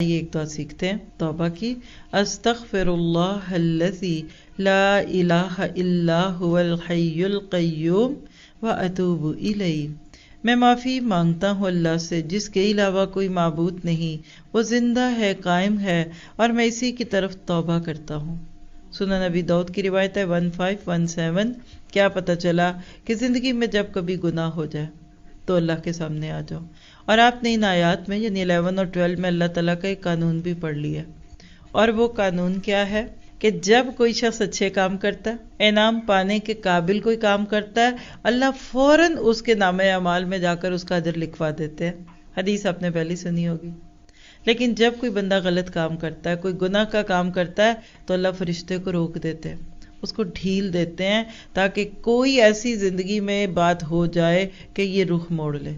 یہ ایک دعا سیکھتے ہیں توبہ کی. استغفر اللہ الذی لا الہ الا هو الحی القیوم واتوب الیہ. میں معافی مانگتا ہوں اللہ سے جس کے علاوہ کوئی معبود نہیں، وہ زندہ ہے، قائم ہے، اور میں اسی کی طرف توبہ کرتا ہوں. سنن نبی داؤد کی روایت ہے 1517. کیا پتہ چلا کہ زندگی میں جب کبھی گناہ ہو جائے تو اللہ کے سامنے آ جاؤ. اور آپ نے ان آیات میں یعنی 11 اور 12 میں اللہ تعالیٰ کا ایک قانون بھی پڑھ لیا. اور وہ قانون کیا ہے کہ جب کوئی شخص اچھے کام کرتا ہے، انعام پانے کے قابل کوئی کام کرتا ہے، اللہ فوراً اس کے نامہ اعمال میں جا کر اس کا اجر لکھوا دیتے ہیں. حدیث آپ نے پہلی سنی ہوگی. لیکن جب کوئی بندہ غلط کام کرتا ہے، کوئی گناہ کا کام کرتا ہے، تو اللہ فرشتے کو روک دیتے ہیں، اس کو ڈھیل دیتے ہیں تاکہ کوئی ایسی زندگی میں بات ہو جائے کہ یہ رخ موڑ لے.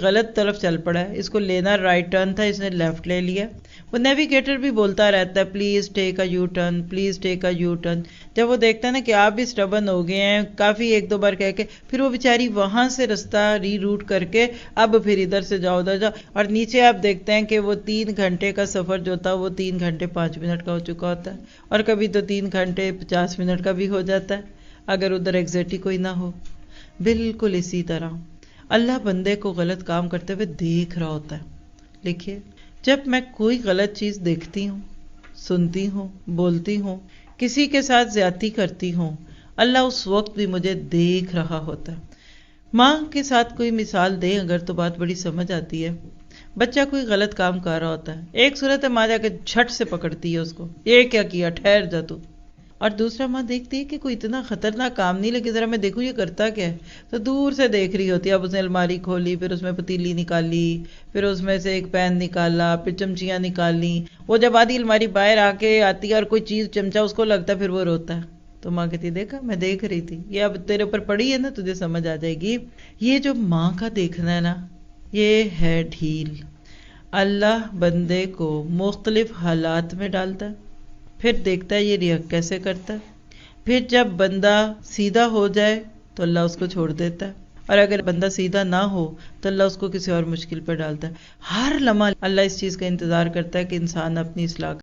غلط طرف چل پڑا ہے، اس کو لینا رائٹ ٹرن تھا، اس نے لیفٹ لے لیا. وہ نیویگیٹر بھی بولتا رہتا ہے please take a you turn, please take a you turn. جب وہ دیکھتا ہے نا کہ آپ بھی سٹبن ہو گئے ہیں کافی ایک دو بار کہہ کے، پھر وہ بیچاری وہاں سے رستہ ری روٹ کر کے اب پھر ادھر سے جاؤ ادھر جاؤ، اور نیچے آپ دیکھتے ہیں کہ وہ 3 گھنٹے کا سفر جو تھا وہ 3 گھنٹے 5 منٹ کا ہو چکا ہوتا ہے، اور کبھی تو 3 گھنٹے 50 منٹ کا بھی ہو جاتا ہے اگر ادھر ایگزیکٹ ہی کوئی نہ ہو. بالکل اسی طرح اللہ بندے کو غلط کام کرتے ہوئے دیکھ رہا ہوتا ہے. لکھیے، جب میں کوئی غلط چیز دیکھتی ہوں، سنتی ہوں، بولتی ہوں، کسی کے ساتھ زیادتی کرتی ہوں، اللہ اس وقت بھی مجھے دیکھ رہا ہوتا ہے. ماں کے ساتھ کوئی مثال دیں اگر تو بات بڑی سمجھ آتی ہے. بچہ کوئی غلط کام کر رہا ہوتا ہے، ایک صورت ہے ماں جا کے جھٹ سے پکڑتی ہے اس کو، یہ کیا کیا، ٹھہر جا تو. اور دوسرا ماں دیکھتی ہے کہ کوئی اتنا خطرناک کام نہیں، لیکن ذرا میں دیکھوں یہ کرتا کیا ہے، تو دور سے دیکھ رہی ہوتی ہے. اب اس نے الماری کھولی، پھر اس میں پتیلی نکالی، پھر اس میں سے ایک پین نکالا، پھر چمچیاں نکالی. وہ جب آدھی الماری باہر آ کے آتی ہے اور کوئی چیز چمچا اس کو لگتا ہے، پھر وہ روتا ہے. تو ماں کہتی دیکھا میں دیکھ رہی تھی، یہ اب تیرے اوپر پڑی ہے نا، تجھے سمجھ آ جائے گی. یہ جو ماں کا دیکھنا ہے نا، یہ ہے ڈھیل. اللہ بندے کو مختلف حالات میں ڈالتا ہے، پھر دیکھتا ہے یہ ریئیکٹ کیسے کرتا ہے. پھر جب بندہ سیدھا ہو جائے تو اللہ اس کو چھوڑ دیتا ہے، اور اگر بندہ سیدھا نہ ہو تو اللہ اس کو کسی اور مشکل پر ڈالتا ہے. ہر لمحہ اللہ اس چیز کا انتظار کرتا ہے کہ انسان اپنی اصلاح